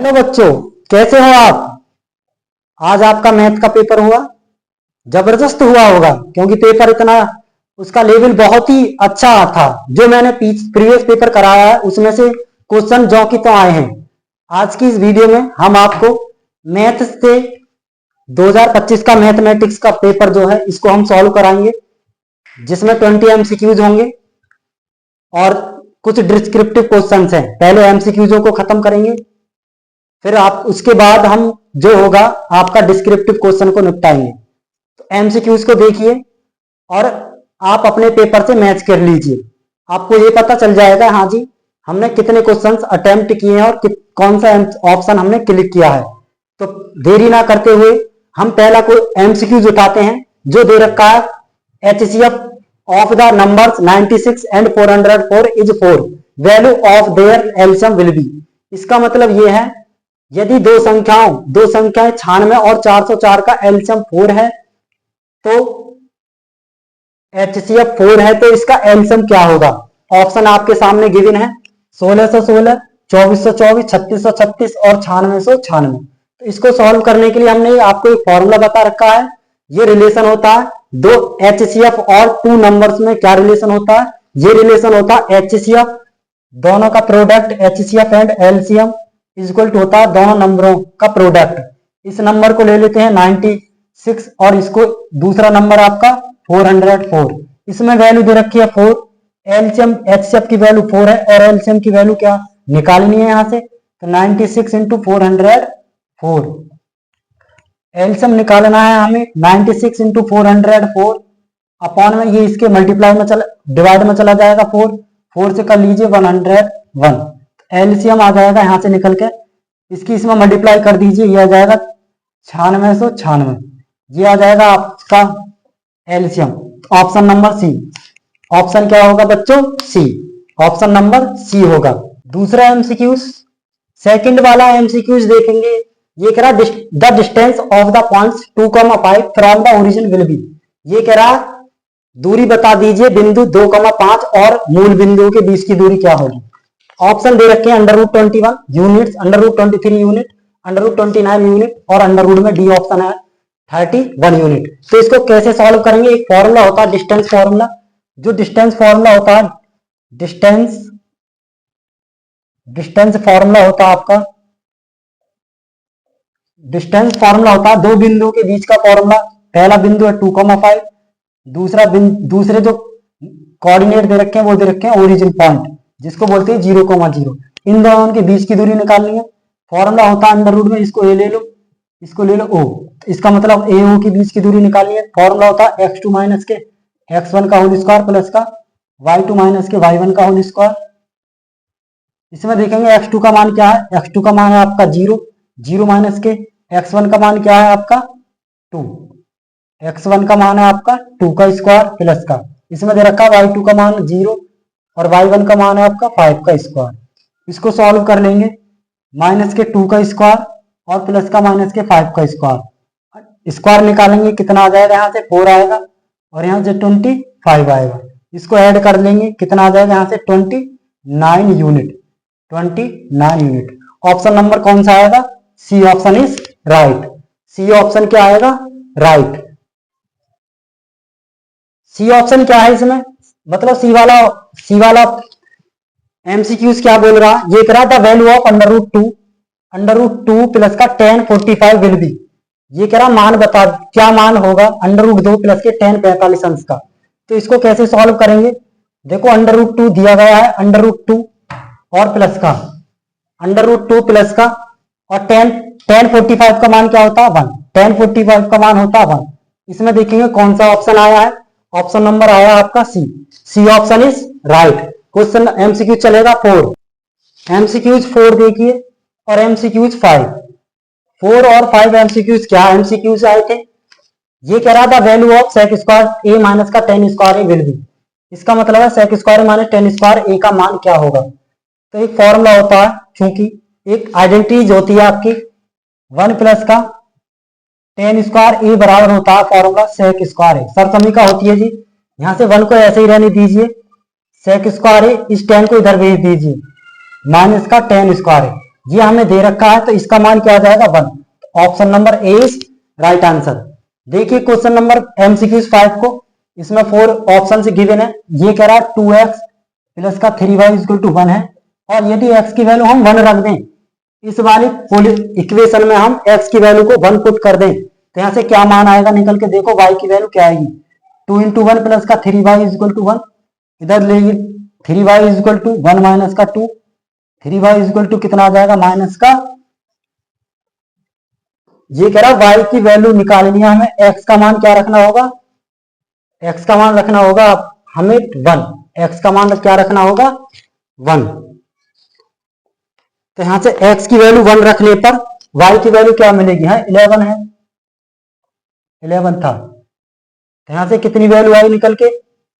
Hello बच्चों, कैसे हो आप। आज आपका मैथ का पेपर हुआ, जबरदस्त हुआ होगा क्योंकि पेपर इतना उसका लेवल बहुत ही अच्छा था। जो मैंने प्रीवियस पेपर कराया है उसमें से क्वेश्चन जो कि तो आए हैं। आज की इस वीडियो में हम आपको मैथ से 2025 का मैथमेटिक्स का पेपर जो है इसको हम सॉल्व कराएंगे, जिसमें 20 एमसीक्यूज होंगे और कुछ डिस्क्रिप्टिव क्वेश्चंस हैं। पहले एमसीक्यूजों को खत्म करेंगे, फिर आप उसके बाद हम जो होगा आपका डिस्क्रिप्टिव क्वेश्चन को निपटाएंगे। तो एमसीक्यूज को देखिए और आप अपने पेपर से मैच कर लीजिए। आपको ये पता चल जाएगा हाँ जी हमने कितने क्वेश्चंस अटेम्प्ट किए हैं और कौन सा ऑप्शन हमने क्लिक किया है। तो देरी ना करते हुए हम पहला कोई एमसीक्यूज उठाते हैं जो दे रखा है। HCF of the numbers 96 and 404 is 4, value of their LCM will be. इसका मतलब ये है यदि दो संख्याएं 96 और 404 का एलसीएम 4 है तो एचसीएफ 4 है, तो इसका एलसीएम क्या होगा। ऑप्शन आपके सामने गिवन है 1616, 2424, 3636 और 9696। तो इसको सॉल्व करने के लिए हमने आपको एक फॉर्मूला बता रखा है। ये रिलेशन होता है दो एचसीएफ और टू नंबर्स में। क्या रिलेशन होता है? ये रिलेशन होता है एचसीएफ दोनों का product, HCF and LCM equal to होता है दोनों नंबरों का प्रोडक्ट। इस नंबर को ले लेते हैं 96 और इसको दूसरा नंबर आपका 404। इसमें वैल्यू दे रखी है 4, एलसीएम एचसीएफ की वैल्यू 4 है और एलसीएम की वैल्यू क्या निकालनी है यहां से। तो 96 इंटू 404 एलसीएम निकालना है हमें। 96 इंटू 404 अपॉन में ये इसके मल्टीप्लाई में डिवाइड में चला जाएगा 4 से कर लीजिए 101। एलसीएम आ जाएगा यहां से निकल के, इसकी इसमें मल्टीप्लाई कर दीजिए, ये आ जाएगा 9696। ये आ जाएगा आपका LCM. Option number C. Option क्या होगा बच्चों? सी। ऑप्शन नंबर सी होगा। दूसरा एमसीक्यूज, सेकंड वाला एमसीक्यूज देखेंगे। ये कह रहा the distance of the points 2,5 from the origin will be. ये कह रहा दूरी बता दीजिए बिंदु 2,5 और मूल बिंदु के बीच की दूरी क्या होगी। ऑप्शन दे रखे हैं √21 यूनिट्स, √23 यूनिट, √29 यूनिट और अंडर रूट में डी ऑप्शन है 31 यूनिट। तो इसको कैसे सॉल्व करेंगे? एक फॉर्मूला होता है डिस्टेंस फॉर्मूला। जो डिस्टेंस फॉर्मूला होता है डिस्टेंस फॉर्मूला होता है आपका, डिस्टेंस फॉर्मूला होता है दो बिंदु के बीच का फॉर्मूला। पहला बिंदु है 2,5, दूसरे जो कोऑर्डिनेट दे रखे हैं वो दे रखे हैं ओरिजिन पॉइंट, जिसको बोलते हैं 0,0। इन दोनों के बीच की दूरी निकालनी है। फॉर्मूला होता है अंडर रूट में, इसको ए ले लो, इसको ले लो ओ। इसका मतलब ए ओ के बीच की दूरी निकालनी है। फॉर्मूला होता है x2 माइनस के x1 का होल स्क्वायर प्लस का y2 माइनस के y1 का होल स्क्वायर। इसमें देखेंगे x2 का मान क्या है। x2 का मान है आपका 0 माइनस के x1 का मान क्या है आपका 2, x1 का मान है आपका 2 का स्क्वायर प्लस का, इसमें दे रखा y2 का मान 0 और y1 का मान है आपका 5 का स्क्वायर। इसको सॉल्व कर लेंगे। माइनस के 2 का स्क्वायर और प्लस का माइनस के 5 का स्क्वायर। स्क्वायर निकालेंगे कितना आ जाएगा, यहाँ से 4 आएगा और यहाँ से 25 आएगा। इसको ऐड कर लेंगे कितना आ जाएगा, यहाँ से 29 यूनिट। 29 यूनिट। ऑप्शन नंबर कौन सा आएगा? C option is right. C option क्या आएगा? राइट। सी ऑप्शन क्या है इसमें? मतलब सी वाला एमसीक्यूज क्या बोल रहा? ये कह रहा था वैल्यू ऑफ √2 प्लस का 1045 विल बी। ये कह रहा मान बता क्या मान होगा √2 प्लस के 1045 अंश का। तो इसको कैसे सॉल्व करेंगे? देखो √2 दिया गया है, √2 और प्लस का √2 प्लस का और 1045 का मान क्या होता है 1। 1045 का मान होता है 1। इसमें देखेंगे कौन सा ऑप्शन आया है। ऑप्शन नंबर आया आपका C. C option is right. Question MCQ चलेगा 4। एमसीक्यूज 4 देखिए और एमसीक्यूज 5। 4 और 5 एमसीक्यूज क्या एमसीक्यूज आए थे। ये कह रहा था value of sec square A minus का 10 स्क्वायर ए विल बी। इसका मतलब है sec square minus 10 square A का मान क्या होगा। तो एक फॉर्मूला होता है, चूंकि एक आइडेंटिटीज होती है आपकी 1 प्लस का 10 स्क्वायर ए बराबर होता है फॉर्मूला सेक स्क्वायर ए। सरसमीका होती है जी, यहां से 1 को ऐसे ही रहने दीजिए, सेक स्क्वायर ए इस 10 को इधर भेज दीजिए, माइनस का 10 स्क्वायर ए। ये हमें दे रखा है, तो इसका मान क्या आ जाएगा 1। Option number A is right answer. देखिए क्वेश्चन नंबर MCQ 5 को, इसमें 4 ऑप्शन से गिवन है। ये कह रहा है 2x प्लस का 3y इक्वल टू 1 है, और यदि x की वैल्यू हम 1 रख दें, इस वाली इक्वेशन में हम x की वैल्यू को 1 पुट कर दें, तो यहाँ से क्या मान आएगा निकल के, देखो y की वैल्यू क्या आएगी, 2 इंटू 1 प्लस का 3y इक्वल टू 1, इधर ले 3y इक्वल टू 1 माइनस का 2, 3y इक्वल टू कितना आ जाएगा माइनस का, ये कह रहा y की वैल्यू निकालनी है हमें, x का मान क्या रखना होगा, x का मान रखना होगा हमें 1, x का मान क्या रखना होगा 1। तो यहां से x की वैल्यू 1 रखने पर y की वैल्यू क्या मिलेगी, है 11 है, 11 था। तो यहां से कितनी वैल्यू आई निकल के,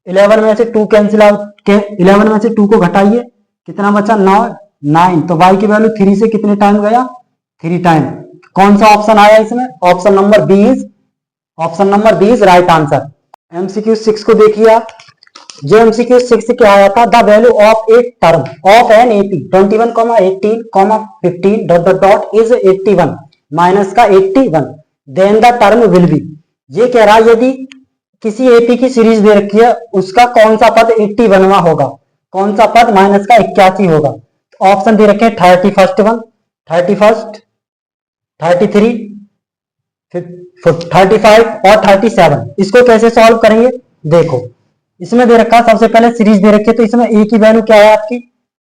11 में से 2 कैंसिल आउट, 11 में से 2 को घटाइए, कितना बचा 9। तो y की वैल्यू 3 से कितने टाइम गया, 3 टाइम। कौन सा ऑप्शन आया इसमें, option number B is right answer. MCQ 6 को देखिए आप, जो MCQ 6 क्या आया था, the value of a term of an AP 21, 18, 15 dot dot dot is 81 minus का 81, then the term will be. ये कह रहा है यदि किसी AP की सीरीज दे रखी है, उसका कौन सा पद 81वां होगा, कौन सा पद माइनस का 81 होगा। ऑप्शन दे रखे हैं 31st 31st 33 35 और 37। इसको कैसे सॉल्व करेंगे, देखो इसमें दे रखा सबसे पहले सीरीज दे रखी है, तो इसमें ए की वैल्यू क्या है आपकी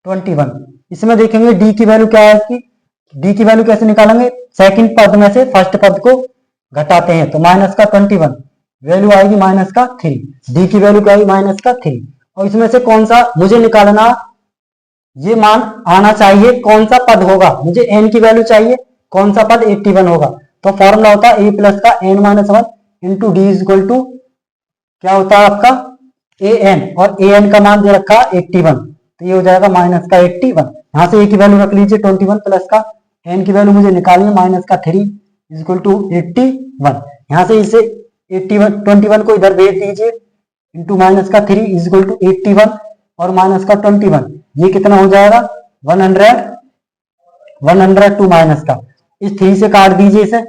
21। इसमें देखेंगे डी की वैल्यू क्या है आपकी, डी की वैल्यू कैसे निकालेंगे, सेकंड पद में से फर्स्ट पद को घटाते हैं, तो माइनस का 21 वैल्यू आएगी माइनस का 3, डी की वैल्यू क्या आएगी माइनस का 3। और इसमें से कौन सा मुझे निकालना, ये मान आना चाहिए कौन सा पद होगा, मुझे एन की वैल्यू चाहिए, कौन सा पद 81 होगा। तो फॉर्मूला होता है ए प्लस का n minus 1 into D equal to क्या होता है आपका ए एन, और ए एन का मान दे रखा 81, तो ये हो जाएगा माइनस का 81। यहाँ से ए की वैल्यू रख लीजिए 21 प्लस का एन की वैल्यू मुझे निकालनी है माइनस का 3 इक्वल टू 81। यहाँ से इसे 21 को इधर भेज दीजिए, इंटू माइनस का 3 इक्वल टू 81 और माइनस का 21, ये कितना हो जाएगा 102 माइनस का, इस 3 से काट दीजिए इसे,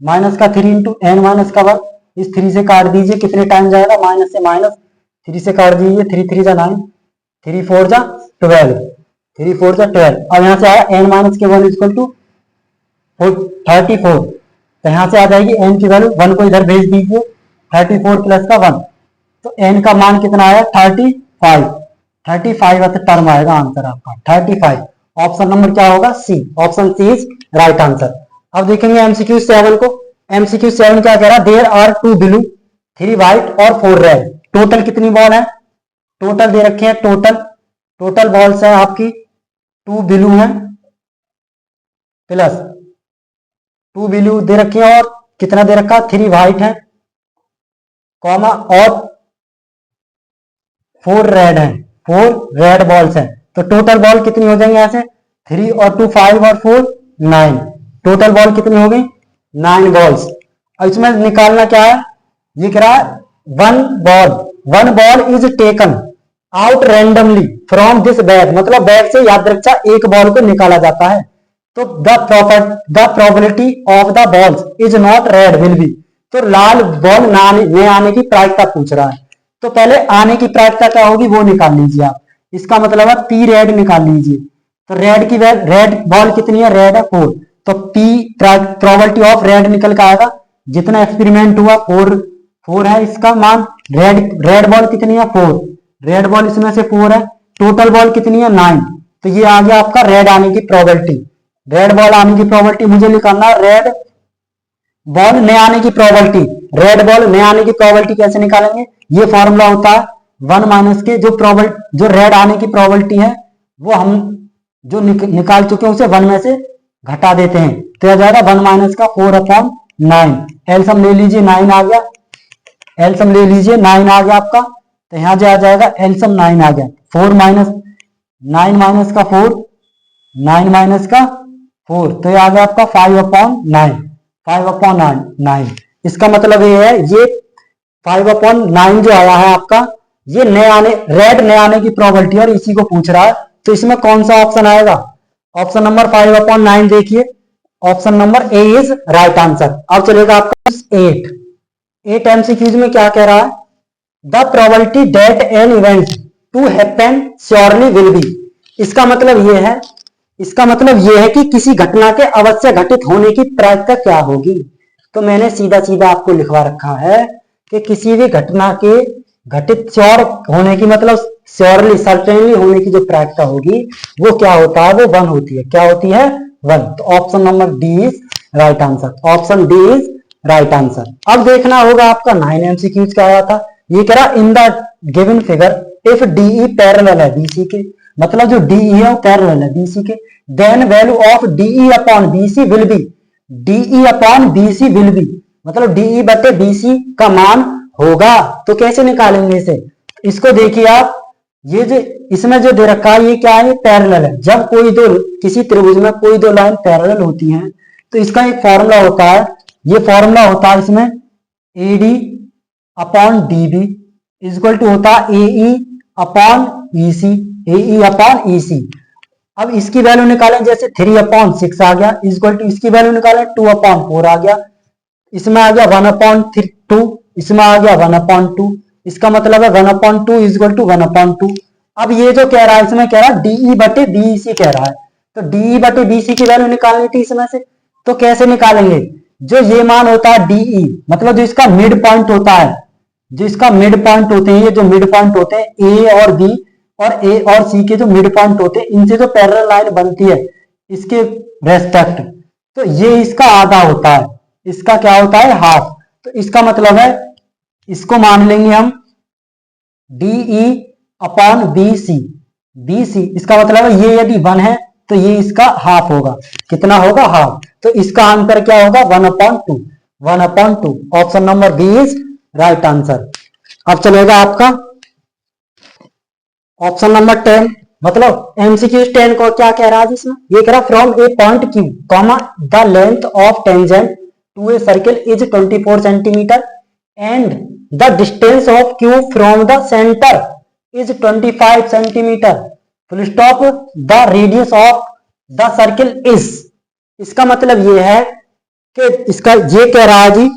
माइनस का 3 इंटू एन माइनस का 1, इस 3 से काट दीजिए, कितने टाइम जाएगा, माइनस से माइनस 3 से काट दीजिए, 3 3 जा 9, 3 4 जा 12, 3 4 जा 12। अब यहाँ से आया एन माइनस के 1 इक्वल टू 34, तो यहाँ से आ जाएगी एन की वैल्यू, 1 को इधर भेज दीजिए, 34 प्लस का 1, तो एन का मान कितना आया 35 टर्म आएगा आंसर आपका 35। ऑप्शन नंबर क्या होगा C, option C is right answer. अब देखेंगे MCQ 7 को, MCQ 7 क्या कह रहा है, देयर आर 2 ब्लू 3 व्हाइट और 4 रेड, टोटल कितनी बॉल है, टोटल दे रखे हैं, टोटल बॉल्स है आपकी 2 ब्लू है प्लस 2 ब्लू दे रखे हैं, और कितना दे रखा 3 व्हाइट है कॉमा और 4 रेड है, 4 रेड बॉल्स है, तो टोटल बॉल कितनी हो जाएंगे यहाँ से 3 और 2 5 और 4 9, टोटल बॉल कितनी हो गई 9 बॉल्स। और इसमें निकालना क्या है, ये कह रहा है one ball is taken out randomly from this bag, मतलब बैग से याद रखा एक बॉल को निकाला जाता है, तो the probability of the balls is not red will be, तो लाल बॉल में आने की प्रायिकता पूछ रहा है, तो पहले आने की प्रायिकता क्या होगी वो निकाल लीजिए आप, इसका मतलब है पी रेड निकाल लीजिए, तो रेड बॉल कितनी है, रेड है 4, तो पी प्रोबेबिलिटी ऑफ रेड निकल के आएगा, जितना एक्सपेरिमेंट हुआ 4 है इसका मान, रेड बॉल कितनी है 4, रेड बॉल इसमें से 4 है, टोटल बॉल कितनी है 9, तो ये आ गया आपका रेड आने की प्रोबेबिलिटी, रेड बॉल आने की प्रोबेबिलिटी मुझे निकालना, रेड बॉल में आने की प्रोबेबिलिटी, रेड बॉल में आने की प्रोबेबिलिटी कैसे निकालेंगे, ये फॉर्मूला होता है 1 माइनस के जो रेड आने की प्रोबेबिलिटी है वो हम जो निकाल चुके हैं उसे 1 में से घटा देते हैं, तो आ जाएगा 1 माइनस का 4/9, एलसम ले लीजिए 9 आ गया, एलसम ले लीजिए 9 आ गया आपका, तो यहां जो आ जाएगा एलसम 9 आ गया, 9 माइनस का 4, 9 माइनस का 4, तो ये आ गया आपका 5/9। इसका मतलब ये है, ये 5/9 जो आया है आपका, ये रेड नए आने की प्रोबेबिलिटी और इसी को पूछ रहा है, तो इसमें कौन सा ऑप्शन आएगा, ऑप्शन नंबर 5/9 देखिए, option number A is right answer. अब चलेगा आपका 8 एमसीक्यूज में क्या कह रहा है, the probability that an event to happen surely will be. इसका मतलब ये है, इसका मतलब यह है कि किसी घटना के अवश्य घटित होने की प्रायिकता क्या होगी। तो मैंने सीधा सीधा आपको लिखवा रखा है कि किसी भी घटना के घटित श्योर होने की, मतलब श्योरली सर्टेनली होने की जो प्रायिकता होगी वो क्या होता है, वो 1 होती है। क्या होती है, 1। तो option number D is right answer, option D is right answer. अब देखना होगा आपका 9 एमसीक्यूज क्या आया था। ये कह रहा in the given figure if DE parallel है बीसी के, मतलब जो डीई है वो पैरेलल है बीसी के, then value of DE upon BC will be, DE upon BC will be, मतलब डीई बटे बीसी का मान होगा। तो कैसे निकालेंगे इसे, इसको देखिए आप, ये जो इसमें जो दे रखा है ये क्या है, पैरेलल है। जब कोई दो, किसी त्रिभुज में कोई दो लाइन पैरेलल होती हैं तो इसका एक फॉर्मूला होता है, ये फॉर्मूला होता है इसमें AD upon DB is equal to होता है AE upon EC, AE upon EC। अब इसकी वैल्यू निकालें, जैसे 3/6 आ गया इज इक्वल टू, इसकी वैल्यू निकालें 2/4 आ गया, इसमें आ गया 1/2, इसमें आ गया 1/2, इसका मतलब है 1/2 इज इक्वल टू 1/2। अब ये जो कह रहा है, इसमें कह रहा है DE बटे BC कह रहा है, तो DE बटे BC की वैल्यू निकालनी थी इसमें से। तो कैसे निकालेंगे, जो ये मान होता है DE, मतलब जो इसका मिड पॉइंट होता है, जो इसका मिड पॉइंट होते हैं, ये जो मिड पॉइंट होते हैं A और B और A और C के जो मिड पॉइंट होते हैं, इनसे जो पैरेलल लाइन बनती है इसके रेस्पेक्ट, तो ये इसका आधा होता है, इसका क्या होता है, हाफ। तो इसका मतलब है इसको मान लेंगे हम DE अपॉन BC, BC इसका मतलब है ये यदि 1 है तो ये इसका हाफ होगा, कितना होगा, हाफ। तो इसका आंसर क्या होगा, 1/2, 1/2। Option number B is right answer. अब चलेगा आपका ऑप्शन नंबर 10, मतलब एमसीक्यू 10 को क्या कह रहा है इसमें, ये कह रहा from a point Q, the length of tangent to a circle is 24 centimetre and the distance of Q from the centre is 25 centimetre, full stop, the radius of the circle is. इसका मतलब ये है कि इसका ये कह रहा है जी,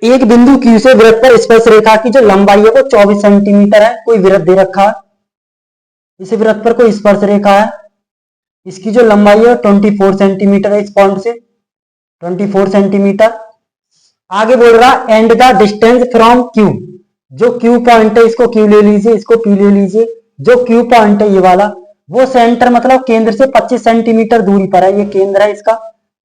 एक बिंदु Q से वृत्त पर स्पर्श रेखा की जो लंबाई है वो 24 सेंटीमीटर है। कोई वृत्त दे रखा है, इस वृत्त पर कोई स्पर्श रेखा है, इसकी जो लंबाई है 24 सेंटीमीटर है, इस पॉइंट से 24 सेंटीमीटर। आगे बोल रहा and the distance from Q, जो Q पॉइंट है इसको Q ले लीजिए, इसको P ले लीजिए, जो Q पॉइंट है ये वाला, वो सेंटर मतलब केंद्र से 25 सेंटीमीटर दूरी पर है, ये केंद्र है इसका,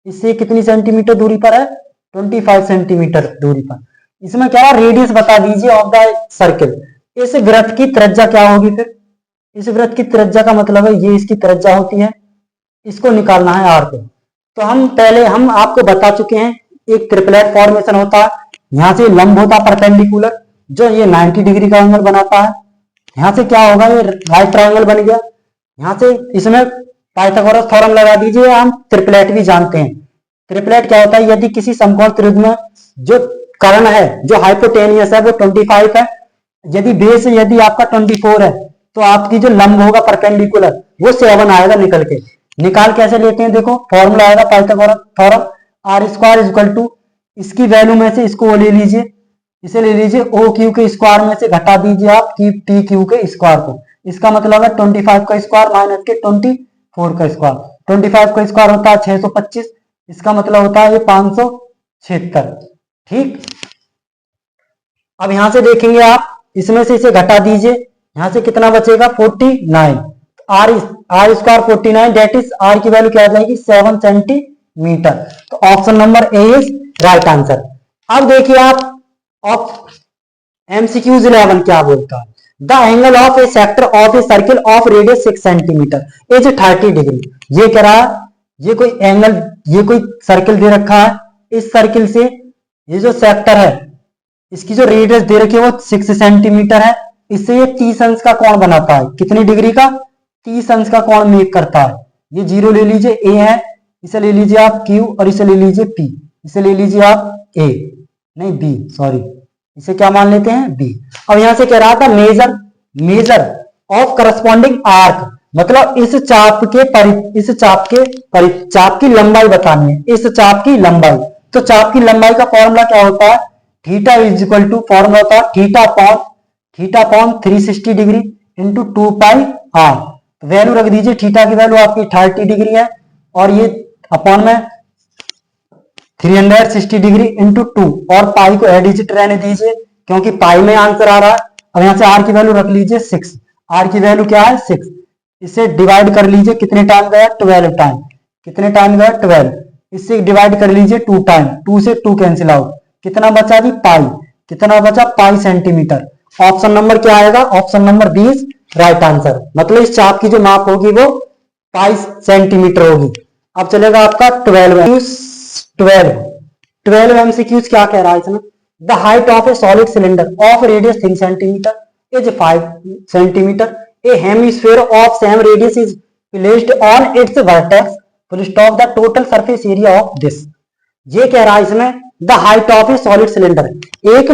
इससे कितनी सेंटीमीटर दूरी पर है, 25 सेंटीमीटर दूरी पर। इसमें क्या है, रेडियस बता दीजिए ऑफ द सर्किल। इस वृत्त की त्रिज्या क्या होगी, फिर इस वृत्त की त्रिज्या का मतलब है ये इसकी त्रिज्या होती है, इसको निकालना है R को। तो हम आपको बता चुके हैं, एक ट्रिपलेट फॉर्मेशन होता है, यहां से लंब होता है परपेंडिकुलर, जो ये 90 डिग्री का एंगल बनाता है। यहां से क्या होगा, ये राइट ट्रायंगल बन गया। यहां से इसमें पाइथागोरस थ्योरम लगा दीजिए, हम ट्रिपलेट भी जानते हैं। ट्रिपलेट क्या होता है, यदि किसी समकोण त्रिभुज में जो कर्ण है, जो हाइपोटेनियस है वो 25 है, यदि बेस यदि आपका 24 है, तो आपकी जो लंब होगा परपेंडिकुलर वो 7 आएगा निकल के। निकाल कैसे लेते हैं, देखो फॉर्मूला आएगा Pythagoras theorem, R square is equal to, इसकी वैल्यू में से इसको ले लीजिए, इसे ले लीजिए, ओ क्यू के स्क्वायर में से घटा दीजिए आप टी क्यू के स्क्वायर को। इसका मतलब है 25 का स्क्वायर माइनस के 24 का स्क्वायर, 25 का स्क्वायर होता है 625, इसका मतलब होता है ये 576। ठीक, अब यहां से देखेंगे आप, इसमें से इसे घटा दीजिए, यहां से कितना बचेगा 49, R square 49, that is R की वैल्यू क्या आ जाएगी 7 सेंटीमीटर। तो option number A is right answer. अब देखिए आप एमसीक्यूज 11 क्या बोलता है, the angle of a sector of a circle of radius 6 centimetre is 30 degree. ये कह रहा है, ये कोई एंगल, ये कोई सर्किल दे रखा है, इस सर्किल से ये जो सेक्टर है इसकी जो रेडियस दे रखी है वो 6 सेंटीमीटर है, इससे ये 30 अंश का कोण बनाता है। कितनी डिग्री का, 30 अंश का कोण मेक करता है। ये जीरो ले लीजिए, ए है, इसे ले लीजिए आप Q और इसे ले लीजिए P, इसे ले लीजिए आप A, नहीं B, सॉरी, इसे क्या मान लेते हैं B। अब यहां से कह रहा था मेजर ऑफ करस्पॉन्डिंग आर्क, मतलब चाप की लंबाई बतानी है, इस चाप की लंबाई। तो चाप की लंबाई का फॉर्मूला क्या होता है, theta is equal to, formula होता है theta upon 360 degree into 2 pi R. Value रख दीजिए, थीटा की वैल्यू आपकी 30 डिग्री है और ये अपॉन में 360 डिग्री इंटू 2 और पाई को एडिजिट रहने दीजिए क्योंकि पाई में आंसर आ रहा है। अब यहां से आर की वैल्यू रख लीजिए 6, आर की वैल्यू क्या है 6। इसे डिवाइड कर लीजिए, कितने टाइम गया 12 टाइम, कितने टाइम गया 12। इससे डिवाइड कर लीजिए 2 टाइम, 2 से 2 कैंसिल आउट, कितना बचा जी पाई, कितना बचा पाई सेंटीमीटर। ऑप्शन नंबर क्या आएगा, ऑप्शन नंबर 20 राइट आंसर। मतलब इस चाप की जो माप होगी वो पाई सेंटीमीटर होगी। अब चलेगा आपका 12 एमसीक्यूज क्या कह रहा है इसमें, the height of A solid cylinder of radius 3 centimetre is 5 centimetre, A hemisphere of same radius is placed on it's vertex, full stop, the total surface area of this. ये कह रहा है इसमें the height of A solid cylinder, एक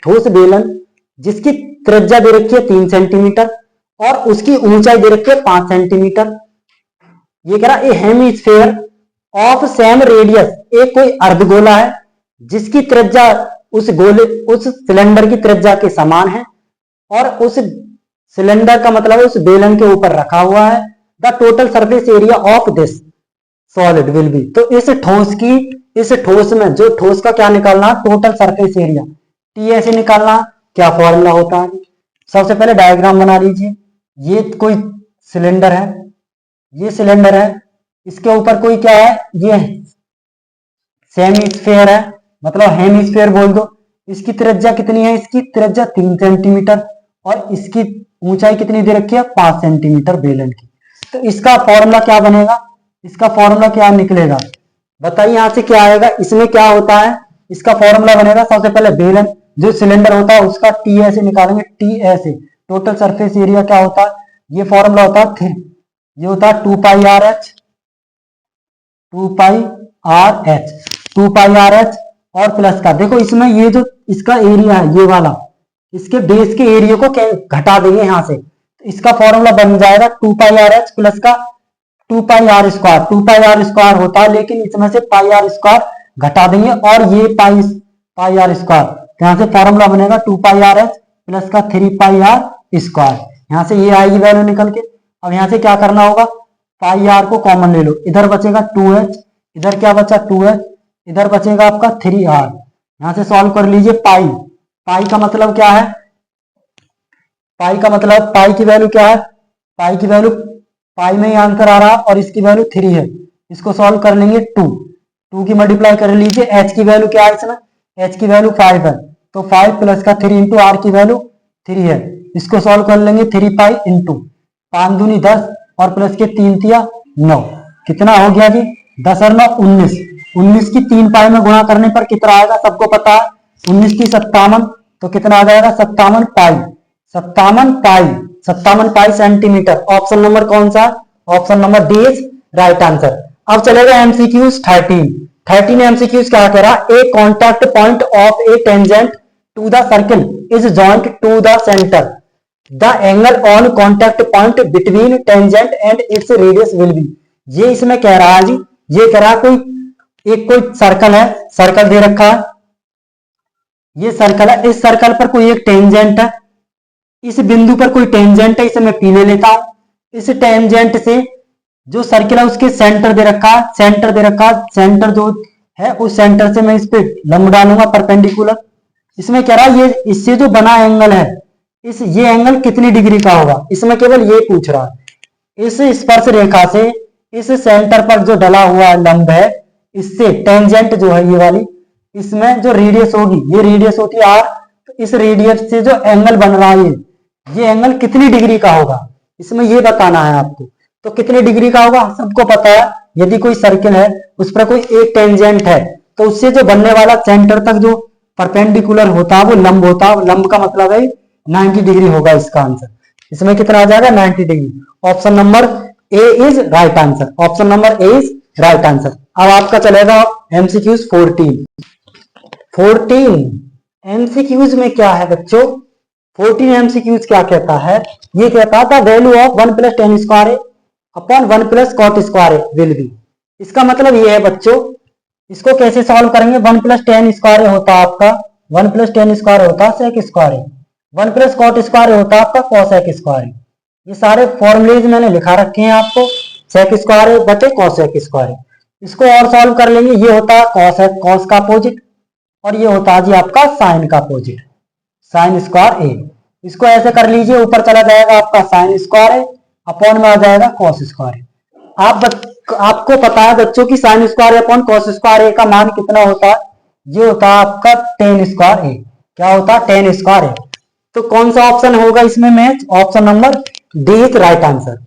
ठोस बेलन जिसकी त्रिज्या दे रखी है 3 सेंटीमीटर और उसकी ऊंचाई दे रखी है 5 सेंटीमीटर। ये कह रहा है हेमिस्फीयर ऑफ सेम रेडियस, एक कोई अर्धगोला है जिसकी त्रिज्या उस सिलेंडर की त्रिज्या के समान है और उस सिलेंडर का मतलब है उस बेलन के ऊपर रखा हुआ है। The total surface area of this solid will be, तो इस ठोस में जो ठोस का क्या निकालना, टोटल सरफेस एरिया, टी ऐसे निकालना। क्या फॉर्मूला होता है, सबसे पहले डायग्राम बना लीजिए। ये कोई सिलेंडर है, ये सिलेंडर है, इसके ऊपर कोई क्या है, ये सेमीस्फेयर है, मतलब हेमिस्फेयर बोल दो। इसकी त्रिज्या कितनी है, इसकी त्रिज्या 3 सेंटीमीटर और इसकी ऊंचाई कितनी दे रखी है 5 सेंटीमीटर बेलन की। तो इसका फॉर्मूला क्या बनेगा, इसका फॉर्मूला क्या निकलेगा बताइए, यहां से क्या आएगा, इसमें क्या होता है, इसका फॉर्मूला बनेगा सबसे पहले बेलन जो सिलेंडर होता है उसका टी ऐसे निकालेंगे, टी ऐसे, टोटल सरफेस एरिया क्या होता है, ये फॉर्मूला होता है, ये होता है 2 pi R H, 2 pi R H और प्लस का, देखो इसमें ये जो इसका एरिया है ये वाला, इसके बेस के एरिया को घटा देंगे यहां से, तो इसका फॉर्मूला बन जाएगा 2 पाई आर एच प्लस का 2 pi R square. 2 pi R square होता है लेकिन इसमें से पाई आर स्क्वायर घटा देंगे और ये पाई आर स्क्वायर, तो यहां से फॉर्मूला बनेगा 2 पाई आर एच प्लस का 3 पाई आर स्क्वायर। यहां से ये आएगी वैल्यू निकल के। अब यहां से क्या करना होगा, पाई आर को कॉमन ले लो, इधर बचेगा 2h, इधर क्या बचा 2h, इधर बचेगा आपका 3r। यहां से सॉल्व कर लीजिए पाई का मतलब क्या है, पाई का मतलब पाई की वैल्यू क्या है, पाई की वैल्यू पाई में ही आंसर आ रहा है और इसकी वैल्यू 3 है। इसको सॉल्व कर लेंगे 2 की मल्टीप्लाई कर लीजिए, h की वैल्यू क्या है इसमें, h की वैल्यू 5 है, तो 5 प्लस का 3 इंटू आर की वैल्यू 3 है। इसको सॉल्व कर लेंगे 3 पाई इंटू 5 दूनी 10 और प्लस के 3 तिया 9, कितना हो गया जी 10 और 9 19, 19 की 3 पाई में गुणा करने पर कितना आएगा सबको पता है, 19 की 57, तो कितना आ जाएगा 57 पाई सेंटीमीटर। ऑप्शन नंबर कौन सा, option number D is right answer. अब चलेगा एमसीक्यूज 13 एमसीक्यूज क्या कह रहा, a contact point of a tangent to the circle is joint to the centre, the angle on contact point between tangent and its radius will be. ये इसमें कह रहा है जी, ये कह रहा है कोई सर्कल है, सर्कल दे रखा है, ये सर्कल है, इस सर्कल पर कोई एक टेंजेंट है, इस बिंदु पर कोई टेंजेंट है, इसे मैं पी ले लेता हूं। इस टेंजेंट से जो सर्किल है उसके सेंटर दे रखा है, सेंटर जो है उस सेंटर से मैं इस पे लंब डालूंगा परपेंडिकुलर। इसमें कह रहा है ये इससे जो बना एंगल है, ये एंगल कितनी डिग्री का होगा, इसमें केवल ये पूछ रहा है। इस स्पर्श रेखा से इस सेंटर पर जो डला हुआ लंब है, इससे टेंजेंट जो है ये वाली, इसमें जो रेडियस होगी, ये रेडियस होती है आर, तो इस रेडियस से जो एंगल बन रहा है ये एंगल कितनी डिग्री का होगा, इसमें ये बताना है आपको। तो कितने डिग्री का होगा सबको पता है, यदि कोई सर्किल है उस पर कोई एक टेंजेंट है तो उससे जो बनने वाला सेंटर तक जो परपेंडिकुलर होता है वो लंब होता है, लंब का मतलब है 90 डिग्री होगा इसका आंसर। इसमें कितना आ जाएगा 90 degree. Option number A is right answer, option number A is right answer. अब आपका चलेगा एमसीक्यूज 14 एमसीक्यूज में क्या है बच्चों, 14 एमसीक्यूज क्या कहता है, ये कहता था value of 1 plus tan square A upon 1 plus cot square A will be. इसका मतलब ये है बच्चों, इसको कैसे सॉल्व करेंगे, 1 प्लस टेन स्क्वायर होता है आपका 1 प्लस टेन स्क्वायर होता है सेक स्क्वायर है, 1 प्लस कॉट स्क्वायर होता है आपका कॉसेक स्क्वायर है। ये सारे फॉर्मुलेज मैंने लिखा रखे हैं आपको, सेक स्क्वायर बटे कॉसेक स्क्वायर। इसको और सॉल्व कर लेंगे, ये होता है कॉसेक कॉस का अपोजिट और ये होता है जी आपका साइन का अपोजिट साइन स्क्वायर ए। इसको ऐसे कर लीजिए, ऊपर चला जाएगा आपका साइन स्क्वायर है अपॉन में आ जाएगा कॉस स्क्वायर है। आपको पता है बच्चों की sine square upon cos square A का मान कितना होता है, ये होता है आपका टेन स्क्वायर ए। क्या होता है, टेन स्क्वायर ए। तो कौन सा ऑप्शन होगा इसमें match, option number D is right answer.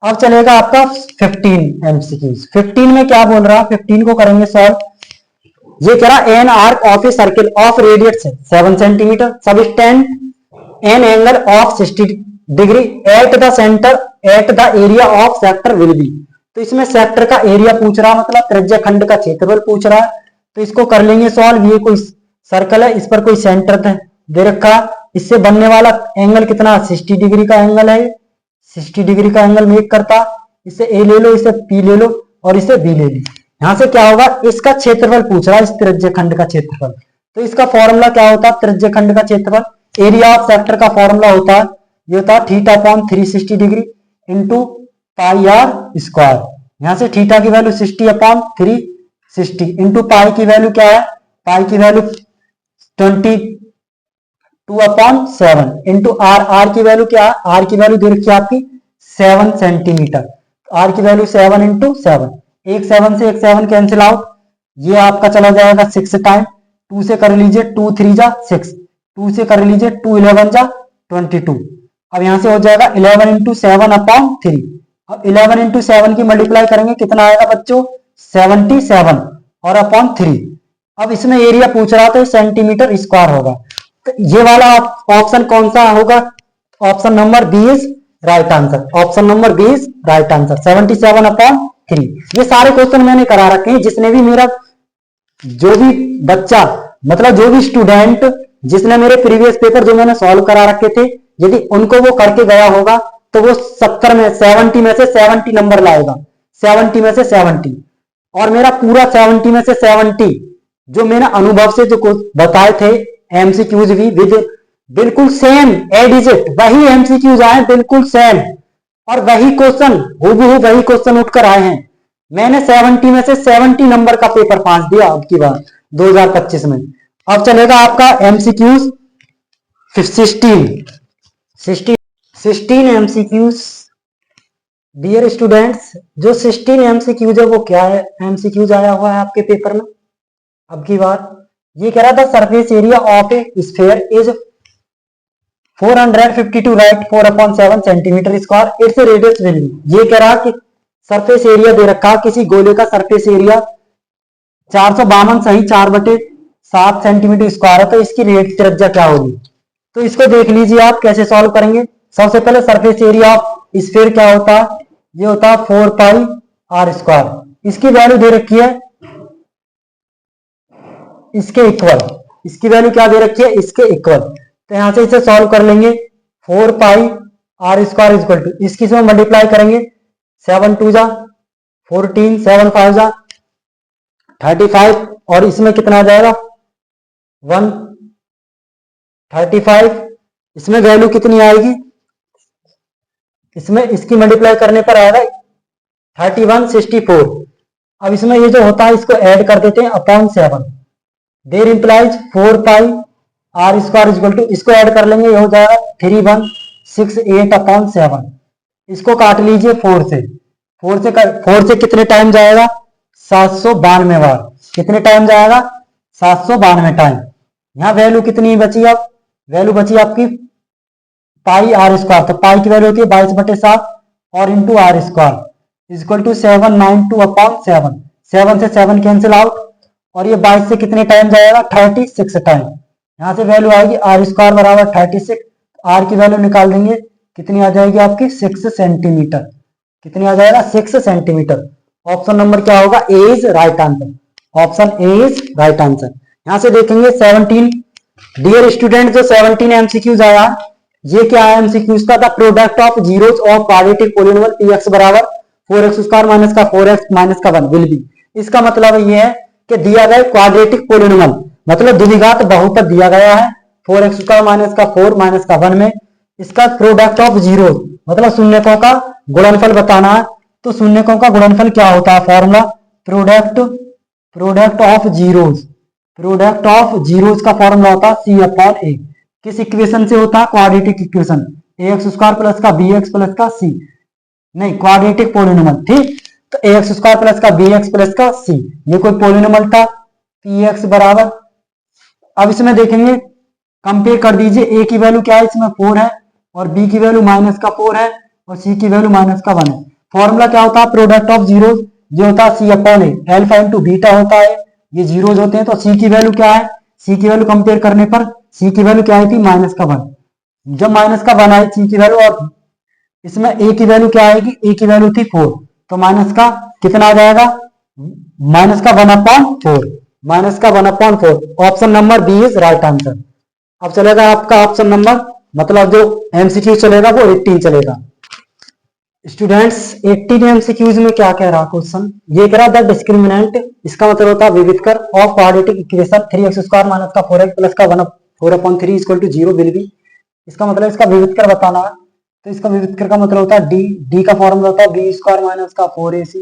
अब चलेगा आपका 15 एमसीक्यूज। 15 में क्या बोल रहा है, 15 को करेंगे सॉल्व। ये कह रहा an arc of a circle of radius 7 centimetre subtend an angle of 60 degree at the centre at the area of sector will be. तो इसमें सेक्टर का एरिया पूछ रहा है, मतलब त्रिज्या खंड का क्षेत्रफल पूछ रहा है। तो इसको कर लेंगे सॉल्व। ये कोई सर्कल है, इस पर कोई सेंटर दे रखा, इससे बनने वाला एंगल कितना 60 डिग्री का एंगल है, 60 डिग्री का एंगल मेक करता। इसे ए ले लो, इसे पी ले लो और इसे बी ले लो। यहां से क्या होगा, इसका क्षेत्रफल पूछ रहा है, इस त्रिज्य खंड का क्षेत्रफल। तो इसका फॉर्मूला क्या होता है, त्रिज्य खंड का क्षेत्रफल एरिया ऑफ सेक्टर का फॉर्मूला होता है, ये होता है theta upon 360 degree into pi R square. यहां से थीटा की वैल्यू 60 अपॉन 360 इंटू पाई की वैल्यू क्या है, पाई की value 22 upon 7 into R. R की वैल्यू क्या है, आर की वैल्यू दे रखी है आपकी 7 सेंटीमीटर। आर की वैल्यू 7 इंटू 7, एक 7 से एक 7 कैंसिल आउट, ये आपका चला जाएगा 6 टाइम। 2 से कर लीजिए 2 3 जा 6, 2 से कर लीजिए 2 11 जा 22। अब यहां से हो जाएगा 11 इंटू 7 अपॉन 3। अब 11 इंटू 7 की मल्टीप्लाई करेंगे, कितना आएगा बच्चों 77 और अपॉन 3। अब इसमें एरिया पूछ रहा था सेंटीमीटर स्क्वायर होगा। तो ये वाला ऑप्शन कौन सा होगा, option number B is right answer. Option number B is right answer, 77 upon 3। ये सारे क्वेश्चन मैंने करा रखे हैं, जिसने भी मेरा जो भी बच्चा मतलब जो भी स्टूडेंट जिसने मेरे प्रीवियस पेपर जो मैंने सॉल्व करा रखे थे, यदि उनको वो करके गया होगा तो वो 70 में 70 में से 70 नंबर लाएगा, 70 में से 70। और मेरा पूरा 70 में से 70 जो मैंने अनुभव से जो बताए थे एमसीक्यूज भी विद बिल्कुल सेम ए डिजिट वही एमसीक्यूज आए बिल्कुल सेम, और वही क्वेश्चन हूबहू वही क्वेश्चन उठकर आए हैं। मैंने 70 में से 70 नंबर का पेपर पास दिया अब की बार 2025 में। अब चलेगा आपका एमसीक्यूज 16 एमसीक्यूज। डियर स्टूडेंट्स, जो 16 एमसीक्यूज है वो क्या है, एमसीक्यूज आया हुआ है आपके पेपर में अब की बार। ये कह रहा था surface area of A sphere is 452 right 4/7 centimetre square its radius will be. ये कह रहा कि सरफेस एरिया दे रखा, किसी गोले का सरफेस एरिया 452 सही 4/7 सेंटीमीटर स्क्वायर है, तो इसकी रेड त्रिज्या क्या होगी। तो इसको देख लीजिए आप कैसे सॉल्व करेंगे। सबसे पहले सरफेस एरिया ऑफ स्फीयर क्या होता है, ये होता है 4 पाई आर स्क्वायर। इसकी वैल्यू दे रखी है इसके इक्वल, इसकी वैल्यू क्या दे रखी है इसके इक्वल। तो यहां से इसे सॉल्व कर लेंगे, 4 pi R square equal to इसकी इसमें मल्टीप्लाई करेंगे, 7 2 जा 14, 7 5 जा 35 और इसमें कितना आ जाएगा 135। इसमें वैल्यू कितनी आएगी, इसमें इसकी मल्टीप्लाई करने पर आएगा 3164। अब इसमें ये जो होता है इसको ऐड कर देते हैं upon 7, there implies 4 pi R square equal to, इसको ऐड कर लेंगे ये हो जाएगा 3168 अपॉन 7। इसको काट लीजिए 4 से कितने टाइम जाएगा 792 बार। कितने टाइम जाएगा 792 टाइम। यहां वैल्यू कितनी बची, अब वैल्यू बची आपकी पाई आर स्क्वायर। तो पाई की वैल्यू होती है 22/7 और into R square equal to 792 upon 7। 7 से 7 कैंसिल आउट और ये 22 से कितने टाइम जाएगा 36 टाइम। यहां से वैल्यू आएगी आर स्क्वायर बराबर 36, आर की वैल्यू निकाल देंगे कितनी आ जाएगी आपकी 6 सेंटीमीटर। कितनी आ जाएगा 6 सेंटीमीटर। ऑप्शन नंबर क्या होगा, A is right answer. Option A is right answer. यहां से देखेंगे 17 डियर स्टूडेंट, जो 17 एमसीक्यूज आया, ये क्या है एमसीक्यूज का? The product of zeros of quadratic polynomial P x बराबर 4x² माइनस का 4x माइनस का 1 विल बी। इसका मतलब ये है कि दिया गया क्वाड्रेटिक पोलिनोमियल मतलब द्विघात बहुपद दिया गया है 4x² माइनस का 4 माइनस का 1 में, इसका प्रोडक्ट ऑफ जीरो मतलब शून्यकों का गुणनफल बताना है। तो शून्यकों का गुणनफल क्या होता है? Formula product of zeros, product of zeros का फॉर्मूला होता है सी अपॉन ए। किस इक्वेशन से होता है? क्वाड्रेटिक इक्वेशन, ए एक्स स्क्वायर प्लस का बी एक्स प्लस का सी, नहीं क्वाड्रेटिक पोलिनोमियल, ठीक। तो ए एक्स स्क्वायर प्लस का बी एक्स प्लस का सी, ये कोई पोलिनोमियल था, पी एक्स बराबर। अब इसमें देखेंगे, कंपेयर कर दीजिए, ए की वैल्यू क्या है इसमें 4 है और बी की वैल्यू माइनस का 4 है और सी की वैल्यू माइनस का 1 है। फॉर्मूला क्या होता है? प्रोडक्ट ऑफ जीरो जो होता है सी अपॉन ए, एल्फा इंटू बीटा होता है, ये जीरोज होते हैं। तो सी की वैल्यू क्या है? सी की वैल्यू कंपेयर करने पर सी की वैल्यू क्या आई थी? माइनस का 1। जब माइनस का 1 आई सी की वैल्यू, और इसमें ए की वैल्यू क्या आएगी? ए की वैल्यू थी 4, तो माइनस का कितना आ जाएगा? माइनस का 1/4, माइनस का 1/4। Option number B is right answer. अब चलेगा आपका ऑप्शन नंबर, मतलब जो एमसीक्यू चलेगा वो 18 चलेगा। स्टूडेंट्स 18 एमसीक्यूज में क्या कह रहा क्वेश्चन? ये कह रहा द डिस्क्रिमिनेंट, इसका मतलब होता है विविधकर of quadratic equation 3x² minus का 4x प्लस का 4/3 इक्वल टू 0 विल बी। इसका मतलब इसका विविधकर बताना है। तो इसका विविधकर का मतलब होता है डी, डी का फॉर्मूला होता है b² माइनस का 4ac।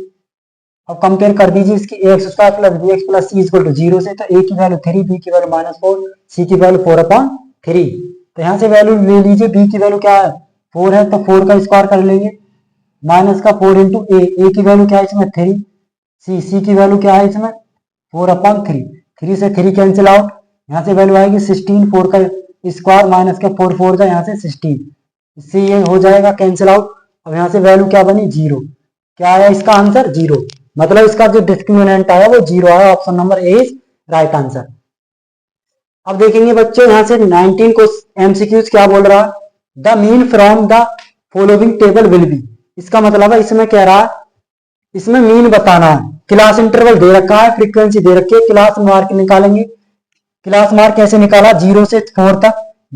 अब कंपेयर कर दीजिए इसकी ax² plus bx plus c equal to 0 से, तो a की वैल्यू 3, b की वैल्यू -4, c की वैल्यू 4/3। तो यहाँ से वैल्यू ले लीजिए, b की वैल्यू क्या है? 4 है, तो 4 का स्क्वायर कर लेंगे, माइनस का 4 इंटू ए की वैल्यू क्या है इसमें 3, सी की वैल्यू क्या है इसमें 4/3, 3 से 3 कैंसिल आउट, यहाँ से वैल्यू आएगी 16, 4 का स्क्वायर माइनस का 4 4 का यहाँ से 16, इससे ये हो जाएगा कैंसिल आउट। अब यहाँ से वैल्यू क्या बनी? 0। क्या आया इसका आंसर? 0। मतलब इसका जो डिस्क्रिमिनेंट आया वो 0 आया। Option number A is right answer. अब देखेंगे बच्चों यहाँ से 19 को एमसीक्यूज क्या बोल रहा है? The mean from the following table will be. इसका मतलब है इसमें कह रहा है, इसमें मीन बताना है। क्लास इंटरवल दे रखा है, फ्रीक्वेंसी दे रखी है, क्लास मार्क निकालेंगे। क्लास मार्क कैसे निकाला? 0 से 4 तक,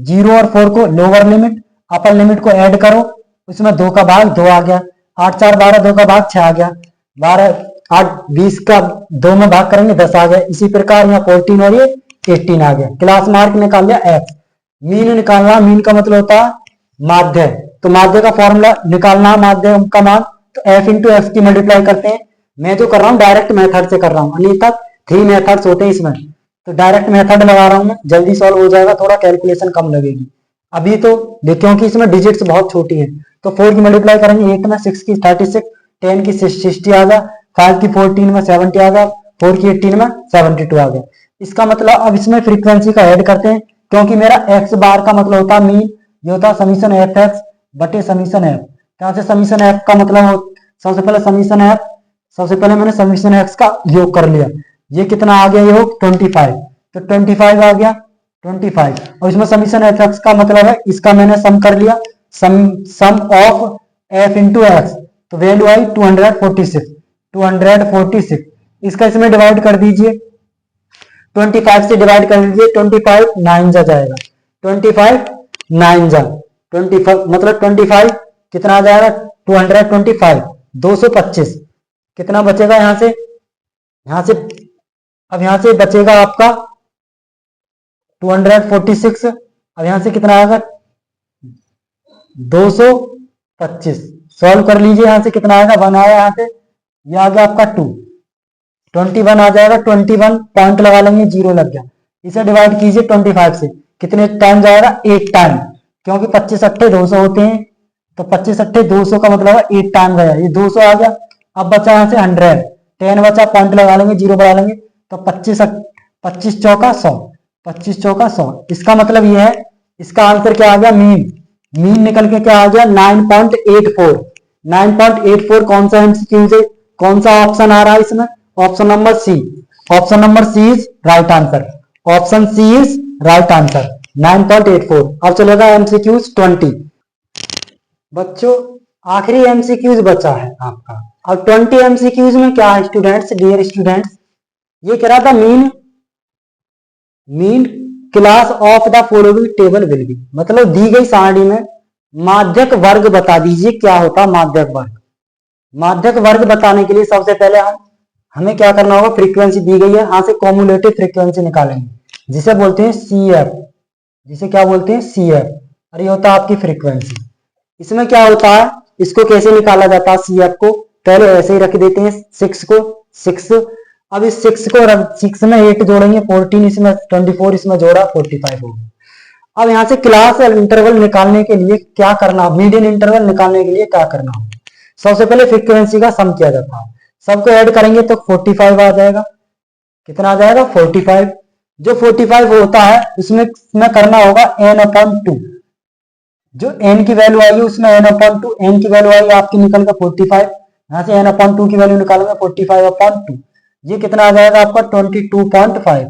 0 और 4 को लोअर लिमिट अपर लिमिट को ऐड करो, उसमें 2 का भाग 2 आ गया, 8 4 12, 2 का भाग 6 आ गया, 12 8 20 का 2 में भाग करेंगे 10 आ गया। इसी प्रकार यहाँ 14 और ये 18 आ गया। क्लास मार्क निकाल लिया एक्स। मीन निकालना, मीन का मतलब होता है माध्य, तो माध्य का फॉर्मूला निकालना है, माध्य का मान, तो एफ इंटू एक्स की मल्टीप्लाई करते हैं। मैं जो कर रहा हूँ डायरेक्ट मेथड से कर रहा हूँ, अन्य तक 3 मेथड्स होते हैं इसमें, तो डायरेक्ट मेथड लगा रहा हूं मैं, जल्दी सॉल्व हो जाएगा, थोड़ा कैलकुलेशन कम लगेगी अभी तो, क्योंकि इसमें डिजिट्स बहुत छोटी है। तो 4 की मल्टीप्लाई करेंगे 8 में, 6 की 36, 10 की 60 आ गया, 5 की 14 में 70 आ गया, 4 की 18 में 72 आ गया। इसका मतलब अब इसमें फ्रीक्वेंसी का ऐड करते हैं, क्योंकि मेरा एक्स बार का मतलब होता है मीन, ये होता है समीशन एफ एक्स बटे समीशन एफ। यहाँ से समीशन एफ का मतलब सबसे पहले समीशन एफ, सबसे पहले मैंने समीशन एक्स का योग कर लिया, ये कितना आ गया योग 25, तो 25 आ गया 25, और इसमें समीशन एफ एक्स का मतलब है इसका मैंने सम कर लिया, सम ऑफ एफ इंटू एक्स, तो वैल्यू आई 246। इसका इसमें डिवाइड कर दीजिए, 25 से डिवाइड कर दीजिए, 25 9 जा जाएगा, 25 9 जा 25 मतलब 25 कितना आ जाएगा 225, 225 कितना बचेगा यहाँ से, अब यहां से बचेगा आपका 246, अब यहां से कितना आएगा 225, सॉल्व कर लीजिए, यहां से कितना आएगा 1 आया, यहां से ये आ गया आपका 2, 21 आ जाएगा, 21 पॉइंट लगा लेंगे, 0 लग गया। इसे डिवाइड कीजिए 25 से, कितने टाइम जाएगा 8 टाइम, क्योंकि 25 अट्ठे 200 होते हैं, तो 25 अट्ठे 200 का मतलब है 8 टाइम गया, ये 200 आ गया। अब बचा यहां से 100, 10 बचा, पॉइंट लगा लेंगे, 0 बढ़ा लेंगे, तो 25 चौका 100, 25 चौका 100। इसका मतलब यह है, इसका आंसर क्या आ गया मीन, मीन निकल के क्या आ गया 9.84। 9.84 कौन सा एमसीक्यू है, कौन सा ऑप्शन आ रहा है इसमें, option number C, option number C is right answer, option C is right answer 9.84। अब चलेगा एमसीक्यूज 20। बच्चों आखिरी एमसीक्यूज बचा है आपका। अब 20 एमसीक्यूज में क्या है स्टूडेंट्स, डियर स्टूडेंट्स, ये कह रहा था mean class of the following table will be, मतलब दी गई सारणी में माध्यक वर्ग बता दीजिए क्या होता है माध्यक वर्ग। माध्यक वर्ग बताने के लिए सबसे पहले हमें क्या करना होगा, फ्रीक्वेंसी दी गई है, यहां से कॉम्युलेटिव फ्रीक्वेंसी निकालेंगे जिसे बोलते हैं CF, जिसे क्या बोलते हैं CF, और ये होता है आपकी फ्रीक्वेंसी। इसमें क्या होता है, इसको कैसे निकाला जाता है CF को, पहले ऐसे ही रख देते हैं 6 को 6, अब इस 6 को 6 में 8 जोड़ेंगे 14, इसमें 24, इसमें जोड़ा 45 होगा। अब यहां से क्लास इंटरवल निकालने के लिए क्या करना, मीडियन इंटरवल निकालने के लिए क्या करना होगा, सबसे पहले फ्रीक्वेंसी का सम किया जाता है, सबको ऐड करेंगे तो 45 आ जाएगा। कितना आ जाएगा 45। जो 45 होता है उसमें करना होगा n/2, जो n की वैल्यू आई है उसमें n/2, n की वैल्यू आई आपकी निकल कर 45, यहां से n/2 की वैल्यू निकालेंगे 45/2, ये कितना आ जाएगा आपका 22.5,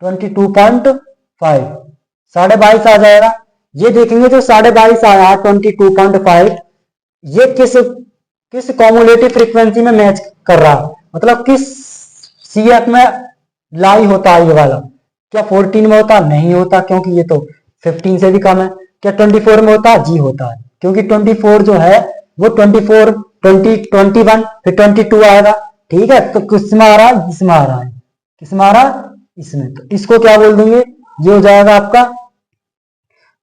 22.5 22.5 आ जाएगा। ये देखेंगे जो 22.5 आया 22.5, ये किस कॉम्युलेटिव फ्रीक्वेंसी में मैच कर रहा है, मतलब किस CF में लाई होता है ये वाला, क्या 14 में होता, नहीं होता क्योंकि ये तो 15 से भी कम है। क्या 24 में होता, जी होता है, क्योंकि 24 जो है वो 24 20 21 फिर 22 आएगा, ठीक है। तो किसमें आ रहा है, इसमें आ रहा है, किसमें आ रहा है, इसमें, तो इसको क्या बोल देंगे, ये हो जाएगा आपका।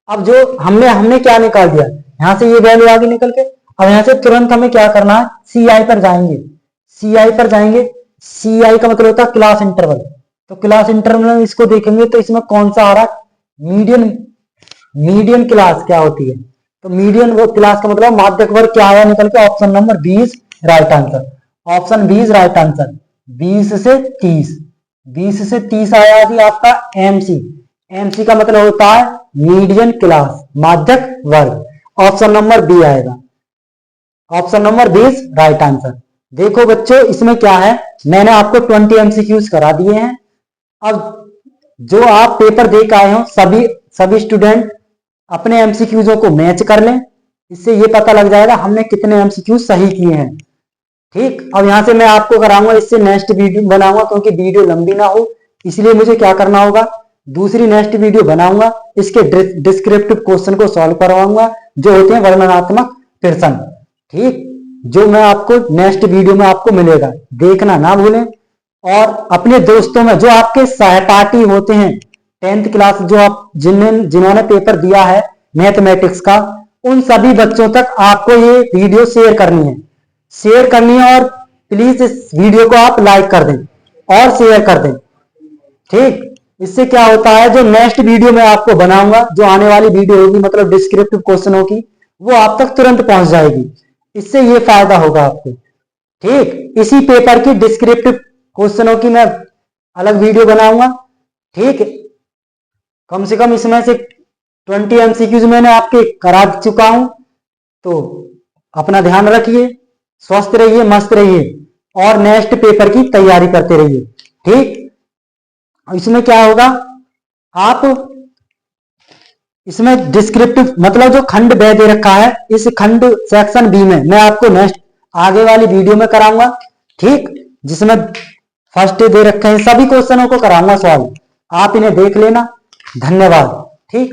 अब जो हमने क्या निकाल दिया, यहां से ये वैल्यू आगे निकल के, अब यहां से तुरंत हमें क्या करना है, CI पर जाएंगे, CI पर जाएंगे, CI का मतलब होता है क्लास इंटरवल, तो क्लास इंटरवल में इसको देखेंगे तो इसमें कौन सा आ रहा है, मीडियन क्लास क्या होती है, तो मीडियन वो क्लास का मतलब माध्यक वर्ग क्या आया निकल के, option number 20 right answer, option 20 right answer. 20 से 30, 20 से 30 आया जी आपका MC का मतलब होता है मीडियन क्लास, माध्यक वर्ग, ऑप्शन नंबर बी आएगा, ऑप्शन नंबर 20 राइट आंसर। देखो बच्चों इसमें क्या है, मैंने आपको 20 MCQs करा दिए हैं। अब जो आप पेपर दे के आए हो सभी स्टूडेंट अपने MCQs को मैच कर लें, इससे ये पता लग जाएगा हमने कितने MCQs सही किए हैं, ठीक। अब यहां से मैं आपको कराऊंगा, इससे नेक्स्ट वीडियो बनाऊंगा क्योंकि वीडियो लंबी ना हो, इसलिए मुझे क्या करना होगा, दूसरी नेक्स्ट वीडियो बनाऊंगा, इसके डिस्क्रिप्टिव क्वेश्चन को सॉल्व करवाऊंगा जो होते हैं वर्णनात्मक प्रश्न, ठीक, जो मैं आपको नेक्स्ट वीडियो में आपको मिलेगा, देखना ना भूलें। और अपने दोस्तों में जो आपके सहपाठी होते हैं 10th क्लास, जो आप जिन्होंने पेपर दिया है मैथमेटिक्स का, उन सभी बच्चों तक आपको ये वीडियो शेयर करनी है, और प्लीज इस वीडियो को आप लाइक कर दें और शेयर कर दें, ठीक। इससे क्या होता है, जो नेक्स्ट वीडियो में आपको बनाऊंगा, जो आने वाली वीडियो होगी मतलब डिस्क्रिप्टिव क्वेश्चनों की, वो आप तक तुरंत पहुंच जाएगी, इससे ये फायदा होगा आपको, ठीक। इसी पेपर की डिस्क्रिप्टिव क्वेश्चनों की मैं अलग वीडियो बनाऊंगा, ठीक। कम से कम इसमें से 20 MCQs मैंने आपके करा चुका हूं, तो अपना ध्यान रखिए, स्वस्थ रहिए, मस्त रहिए और नेक्स्ट पेपर की तैयारी करते रहिए, ठीक। इसमें क्या होगा, आप इसमें डिस्क्रिप्टिव मतलब जो खंड ब दे रखा है, इस खंड सेक्शन बी में मैं आपको नेक्स्ट आगे वाली वीडियो में कराऊंगा, ठीक, जिसमें फर्स्ट दे रखे हैं सभी क्वेश्चनों को कराऊंगा सॉल्व, आप इन्हें देख लेना। धन्यवाद, ठीक।